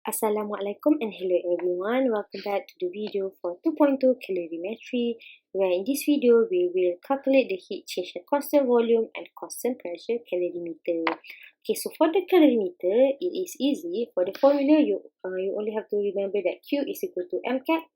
Assalamualaikum and hello everyone. Welcome back to the video for 2.2 calorimetry, where in this video we will calculate the heat change at constant volume and constant pressure calorimeter. Okay, so for the calorimeter, it is easy. For the formula, you only have to remember that Q is equal to MCAT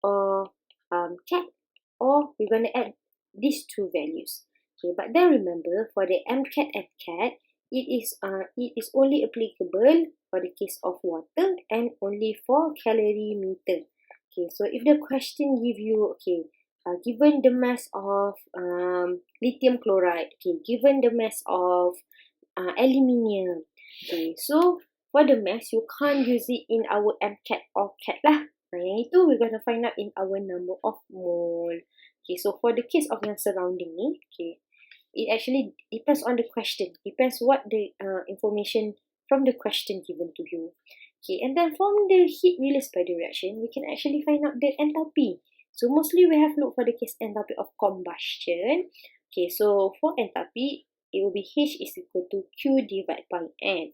or CAT, or we're going to add these two values. Okay, but then remember, for the MCAT and CAT, it is only applicable for the case of water and only for calorimeter. Okay, so if the question give you, given the mass of lithium chloride, given the mass of aluminium, so for the mass, you can't use it in our MCAT or CAT lah. Yang itu we're going to find out in our number of mole. Okay, so for the case of yang surrounding ni, it actually depends on the question. Depends what the information from the question given to you. Okay, and then from the heat released by the reaction, we can actually find out the enthalpy. So mostly we have looked for the case enthalpy of combustion. Okay, so for enthalpy, it will be H is equal to Q divided by N.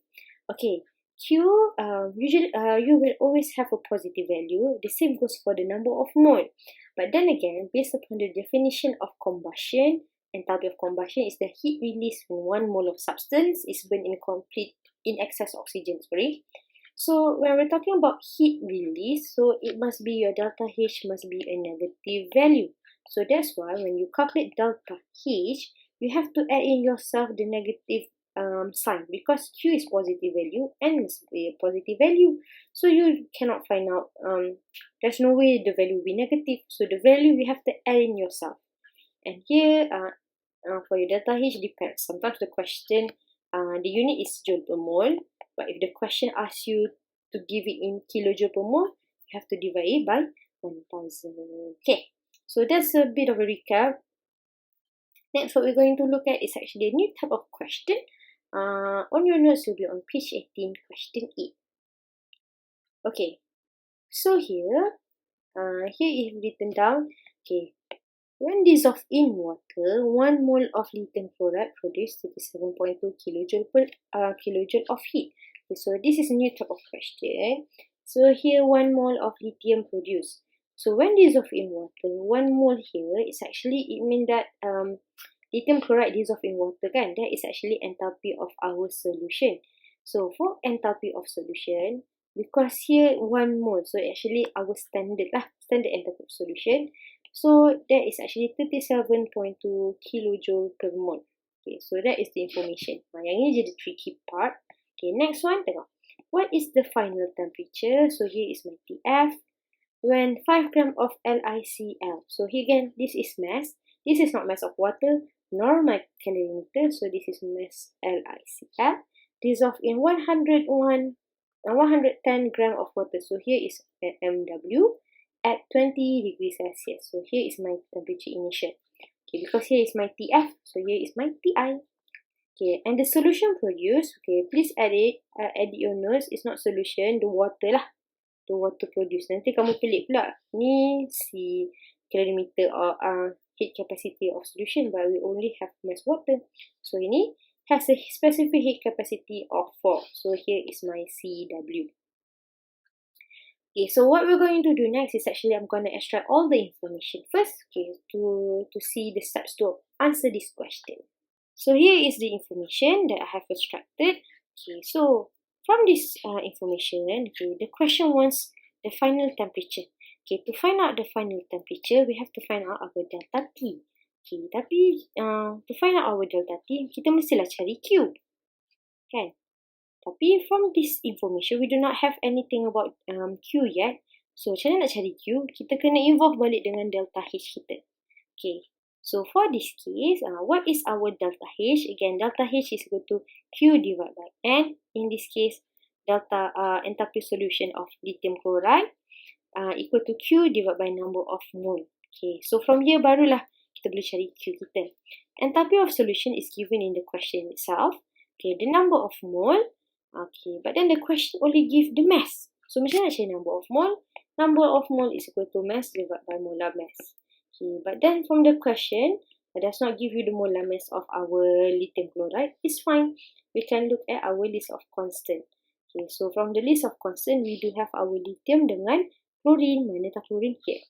Okay, Q, usually you will always have a positive value. The same goes for the number of mole. But then again, based upon the definition of combustion, enthalpy of combustion is the heat released when 1 mole of substance is burned in excess oxygen. So when we're talking about heat release, so it must be your delta H must be a negative value. So that's why when you calculate delta H, you have to add in yourself the negative sign, because Q is positive value and must be a positive value. So you cannot find out, there's no way the value will be negative. So the value we have to add in yourself. And here, for your delta H depends. Sometimes the question, the unit is joule per mole, but if the question asks you to give it in kilojoule per mole, you have to divide it by 1000. Okay, so that's a bit of a recap. Next, what we're going to look at is actually a new type of question. On your notes, will be on page 18, question 8. Okay, so here is written down, when dissolved in water, 1 mole of lithium chloride produces 37.2 kilojoule of heat. Okay, so this is a new type of question. So here 1 mole of lithium produced. So when dissolved in water, 1 mole here is actually, it means that lithium chloride dissolved in water kan, that is actually enthalpy of our solution. So for enthalpy of solution, because here 1 mole, so actually our standard enthalpy of solution. So that is actually 37.2 kilojoule per mole. Okay, so that is the information. Yang ini jadi tricky part. Okay, next one, tengok. What is the final temperature? So here is my TF. When 5 gram of LiCl. So here again, this is mass. This is not mass of water, nor my calorimeter. So this is mass LiCl. Dissolved in 110 gram of water. So here is MW. At 20 degrees Celsius. So here is my temperature initial. Okay, because here is my TF, so here is my TI. Okay, and the solution produced, please add your notes. It's not solution, the water lah. The water produced. Nanti kamu pelik pula. Ni si calorimeter or heat capacity of solution, but we only have mass water. So ini has a specific heat capacity of 4. So here is my CW. Okay, so what we're going to do next is actually I'm going to extract all the information first, to see the steps to answer this question. So here is the information that I have extracted. Okay, so from this information, the question wants the final temperature. Okay, to find out the final temperature, we have to find out our delta T. Okay, tapi to find out our delta T, kita mestilah cari Q. Kan? Tapi from this information, we do not have anything about Q yet. So, macam mana nak cari Q? Kita kena involve balik dengan delta H kita. Okay. So, for this case, what is our delta H? Again, delta H is equal to Q divided by N. In this case, delta enthalpy solution of lithium chloride equal to Q divided by number of mole. Okay. So, from here barulah kita boleh cari Q kita. Enthalpy of solution is given in the question itself. Okay, the number of mole. Okay, but then the question only give the mass. So, macam mana cari number of mole? Number of mole is equal to mass divided by molar mass. Okay, but then from the question, it does not give you the molar mass of our lithium chloride. It's fine. We can look at our list of constant. Okay, so from the list of constant, we do have our lithium dengan chlorine. Mana tak chlorine here?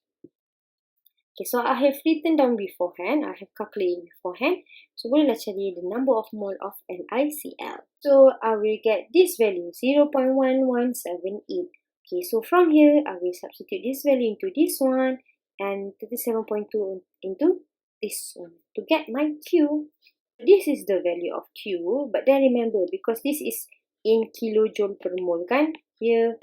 Okay, so I have written down beforehand. I have calculated beforehand. So, bolehlah cari the number of mole of NiCl. So, I will get this value, 0.1178. Okay, so from here, I will substitute this value into this one and 37.2 into this one to get my Q. This is the value of Q, but then remember, because this is in kilojoule per mole kan? Here,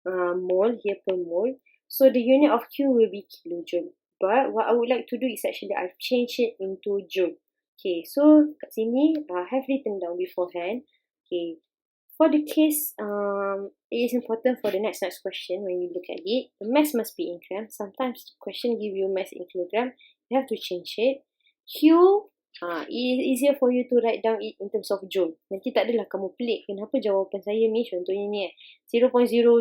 mole, here per mole. So the unit of Q will be kilojoule. But what I would like to do is actually I've changed it into joule. Okay, so kat sini I have written down beforehand. Okay, for the case, it is important for the next question when you look at it. The mass must be in grams. Sometimes the question give you mass in kilogram. You have to change it. Q, it is easier for you to write down it in terms of joule. Nanti tak adalah kamu pelik. Kenapa jawapan saya ni contohnya ni 0.0029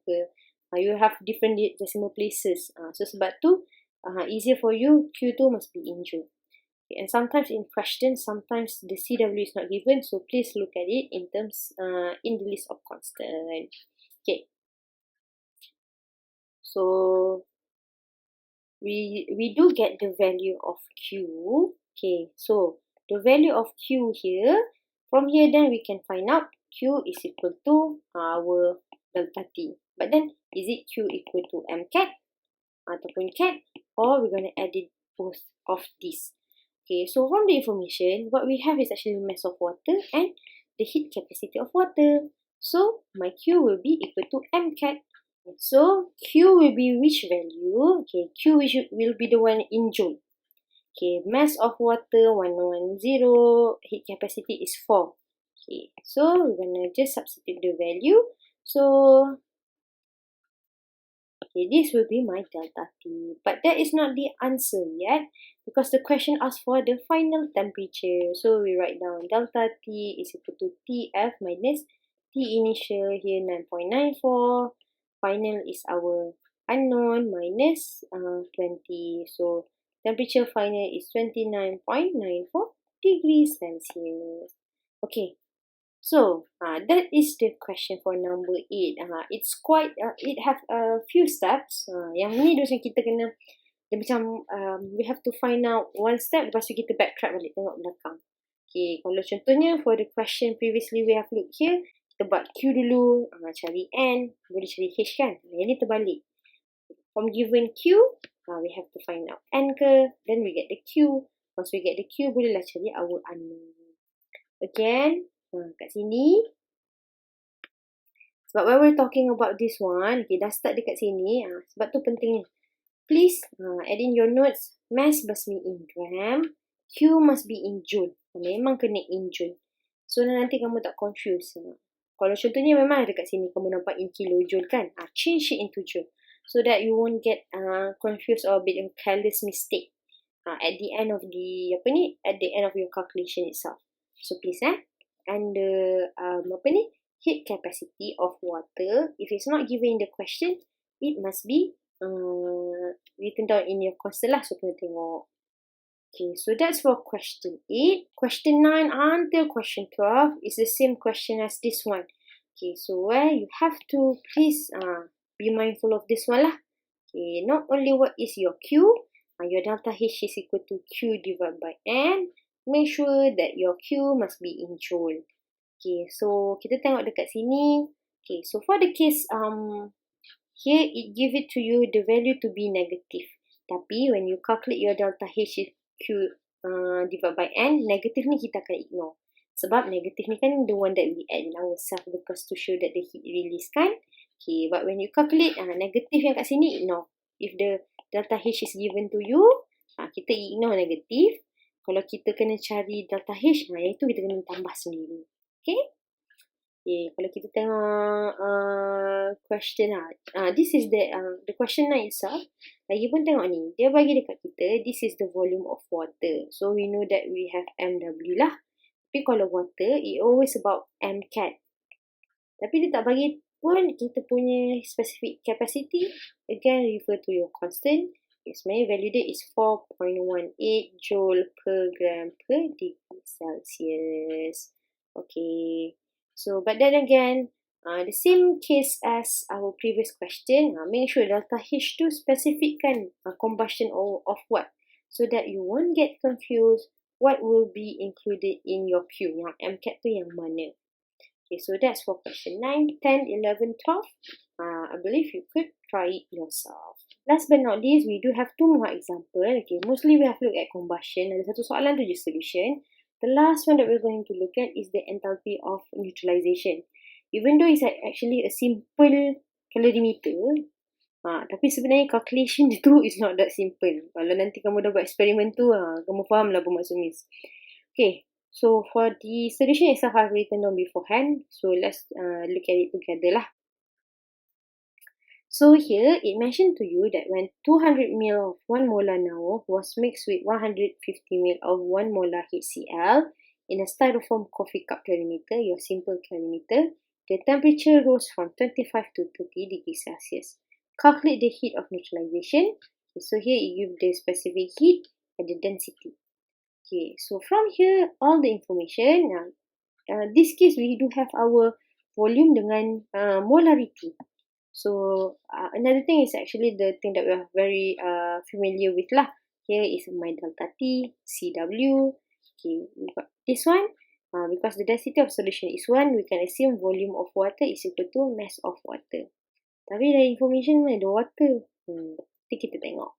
ke. You have different decimal places. So sebab tu, easier for you, Q tu must be in joule. Okay, and sometimes in questions, sometimes the CW is not given. So please look at it in terms, in the list of constant. Okay. So we do get the value of Q. Okay, so the value of Q here, from here then we can find out Q is equal to our delta T. But then, is it Q equal to M cat ataupun cat, or we're going to edit both of these? Okay, so from the information, what we have is actually mass of water and the heat capacity of water. So my Q will be equal to M cat. So Q will be which value? Okay, Q will be the one in joule. Okay, mass of water 110, heat capacity is 4. Okay, so we're gonna just substitute the value. So okay, this will be my delta T. But that is not the answer yet because the question asks for the final temperature. So we write down delta T is equal to TF minus T initial here 9.94. Final is our unknown minus 20. So temperature final is 29.94 degrees Celsius. Okay. So, that is the question for number 8. It's quite, it have a few steps. Yang ni macam kita kena, dia macam, we have to find out one step, lepas tu kita backtrack balik, tengok belakang. Okay, kalau contohnya for the question previously we have looked here, kita buat Q dulu, cari N, boleh cari H kan? Yang ni terbalik. From given Q, we have to find out N ke, then we get the Q. Once we get the Q, bolehlah cari our unknown. Again, kat sini, sebab when we're talking about this one, okay, dah start dekat sini, sebab tu pentingnya. Please add in your notes, mass must be in gram, Q must be in joule. Memang kena in joule. So nanti kamu tak confuse. Kalau contohnya memang dekat sini kamu nampak in kilojoule kan, change it into joule. So that you won't get confused or a bit of careless mistake at the end of the, at the end of your calculation itself. So please and the heat capacity of water, if it's not given in the question, it must be written down in your constant lah. So kena tengok. Okay, so that's for question 8. Question 9 until question 12 is the same question as this one. Okay, so you have to please be mindful of this one lah. Okay, not only what is your Q, your delta H is equal to Q divided by N. Make sure that your Q must be in joule. Okay, so kita tengok dekat sini. Okay, so for the case here it give it to you the value to be negative. Tapi when you calculate your delta H Q divided by N, negative ni kita akan ignore. Sebab negative ni kan the one that we add in ourselves because to show that the heat release kan. Okay, but when you calculate negative yang kat sini, ignore. If the delta H is given to you, kita ignore negative. Kalau kita kena cari delta H, yang itu kita kena tambah sendiri. Okay? Okay, kalau kita tengok question this is the question itself. Lagipun tengok ni, dia bagi dekat kita, this is the volume of water. So we know that we have MW lah. Tapi kalau water, it always about M cat. Tapi dia tak bagi pun kita punya specific capacity. Again, refer to your constant. Okay, sebenarnya value dia is 4.18 joule per gram per degree Celsius. Okay, so but then again, the same case as our previous question, make sure delta H2 specifickan combustion of what, so that you won't get confused what will be included in your Q, yang MCAT tu yang mana. Okay, so that's for question 9, 10, 11, 12. I believe you could try it yourself. Last but not least, we do have 2 more examples. Okay, mostly we have looked at combustion. Ada satu soalan tu je solution. The last one that we're going to look at is the enthalpy of neutralization. Even though it's actually a simple calorimeter, tapi sebenarnya calculation itu is not that simple. Kalau nanti kamu dah buat eksperimen tu, kamu faham lah apa maksud Miss. Okay, so for the solution itself, I've written down beforehand. So let's look at it together lah. So here, it mentioned to you that when 200 ml of 1 molar NaO was mixed with 150 ml of 1 molar HCl in a styrofoam coffee cup calorimeter, your simple calorimeter, the temperature rose from 25 to 30 degrees Celsius. Calculate the heat of neutralization. Okay, so here it gives the specific heat and the density. Okay, so from here, all the information. This case, we do have our volume dengan molarity. So another thing is actually the thing that we are very familiar with lah. Here is my delta T, CW. Okay, we got this one. Because the density of solution is 1, we can assume volume of water is equal to mass of water. Tapi dari information ada water. Nanti kita tengok.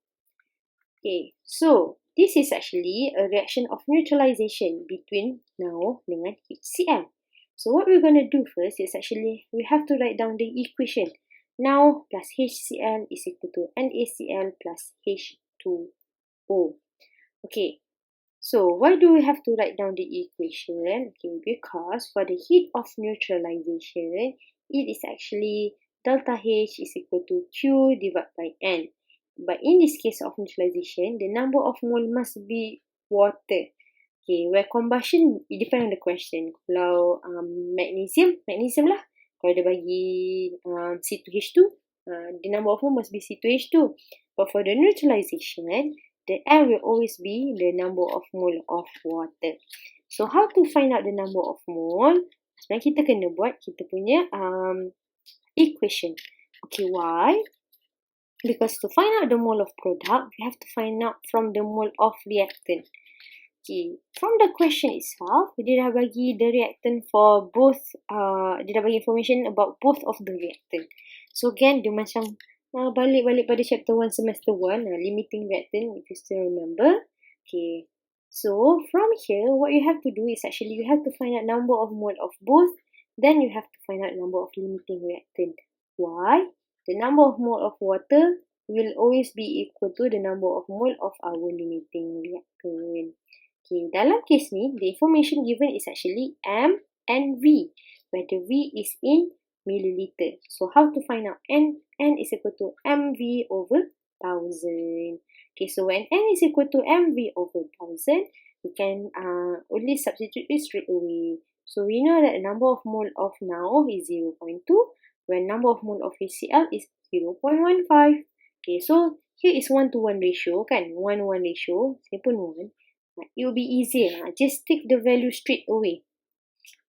Okay, so this is actually a reaction of neutralization between NaO dengan HCl. So what we're going to do first is actually we have to write down the equation. NaO plus HCl is equal to NaCl plus H2O. Okay, so why do we have to write down the equation? Okay, because for the heat of neutralization, it is actually delta H is equal to Q divided by N. But in this case of neutralization, the number of mole must be water. Okay, where combustion, it depends on the question. Kalau magnesium lah. Kalau dia bagi C2H2, the number of mole must be C2H2. But for the neutralization, the L will always be the number of mole of water. So how to find out the number of mole? Sebenarnya kita kena buat kita punya equation. Okay, why? Because to find out the mole of product, we have to find out from the mole of reactant. Okay, from the question itself, dia dah bagi the reactant for both, dia dah bagi information about both of the reactant. So again, dia macam balik pada chapter 1 semester 1, limiting reactant, if you still remember. Okay, so from here, what you have to do is actually you have to find out number of mole of both, then you have to find out number of limiting reactant. Why? The number of mole of water will always be equal to the number of mole of our limiting reactant. Okay, dalam case ni, the information given is actually M and V, where the V is in milliliter. So how to find out N? N is equal to MV over 1000. Okay, so when N is equal to MV over 1000, we can only substitute this straight away. So we know that the number of mole of NaO is 0.2, when number of mole of HCl is 0.15. Okay, so here is 1-to-1 ratio kan, 1-1 ratio, saya pun 1. It will be easier, just take the value straight away.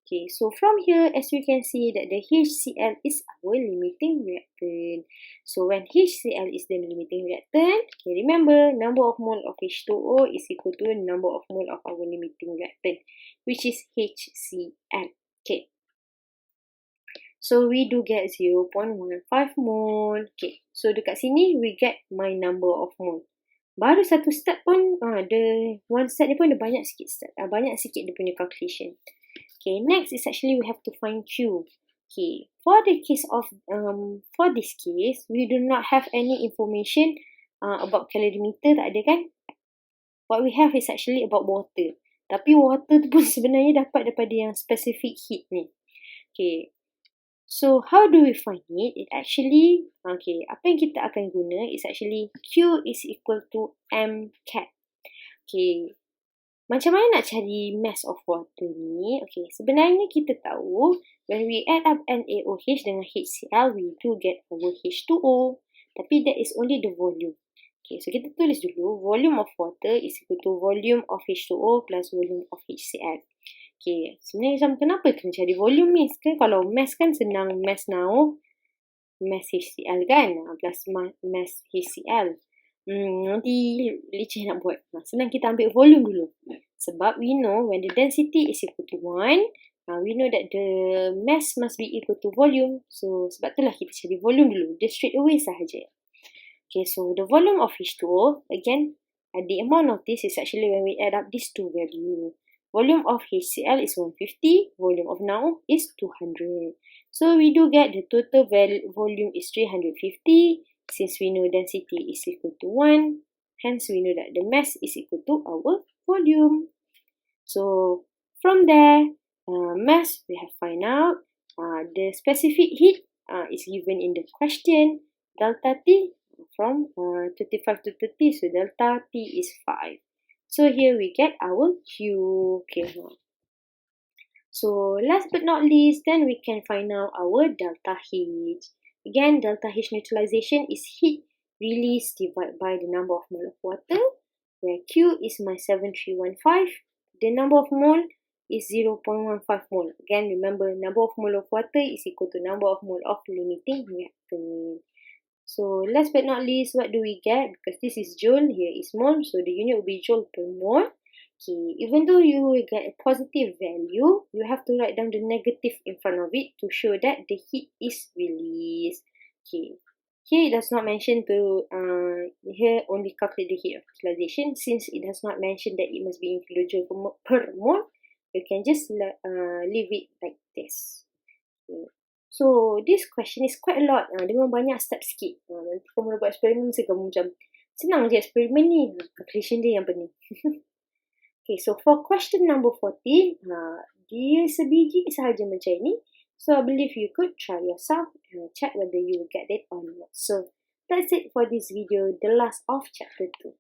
Okay, so from here, as you can see that the HCl is our limiting reactant. So when HCl is the limiting reactant, okay, remember number of mole of H2O is equal to the number of mole of our limiting reactant, which is HCl. Okay, so we do get 0.15 mole. Okay, so dekat sini we get my number of mole. Baru satu step pun, one step ni pun ada banyak sikit dia punya calculation. Okay, next is actually we have to find Q. Okay, for the case of, for this case, we do not have any information about calorimeter, tak ada kan? What we have is actually about water. Tapi water tu pun sebenarnya dapat daripada yang specific heat ni. Okay, so how do we find it? It actually, okay, apa yang kita akan guna is actually Q is equal to MCAT. Okay, macam mana nak cari mass of water ni? Okay, sebenarnya kita tahu when we add up NaOH dengan HCl, we do get our H2O. Tapi that is only the volume. Okay, so kita tulis dulu volume of water is equal to volume of H2O plus volume of HCl. Okay, sebenarnya macam kenapa kena cari volume ni? Kan kalau mass kan senang, mass NaO, mass HCl kan, plus mass HCl. Nanti leceh nak buat. Senang kita ambil volume dulu. Sebab we know when the density is equal to 1, we know that the mass must be equal to volume. So, sebab itulah kita cari volume dulu. Just straight away sahaja. Okay, so the volume of H2O, again, the amount of this is actually when we add up these two values. Volume of HCl is 150, volume of NaO is 200. So we do get the total volume is 350, since we know density is equal to 1, hence we know that the mass is equal to our volume. So from there, mass we have find out, the specific heat is given in the question, delta T from 25 to 30, so delta T is 5. So here we get our Q. Okay. So last but not least, then we can find out our delta H. Again, delta H neutralization is heat released divided by the number of mole of water, where Q is my 7315. The number of mole is 0.15 mole. Again, remember, number of mole of water is equal to number of mole of limiting reactant. So last but not least, what do we get? Because this is joule, here is mole, so the unit will be joule per mole. Okay, even though you will get a positive value, you have to write down the negative in front of it to show that the heat is released. Okay, here it does not mention to, here only calculate the heat of utilization. Since it does not mention that it must be in kilojoule per mole, you can just leave it like this. Okay. So, this question is quite a lot. Dia memang banyak step sikit. Nanti kamu nak buat eksperimen, mesti kamu macam, senang je eksperimen ni. Calculation dia yang pening. Okay, so for question number 40, dia sebiji sahaja macam ni. So, I believe you could try yourself and check whether you will get it or not. So, that's it for this video, the last of chapter 2.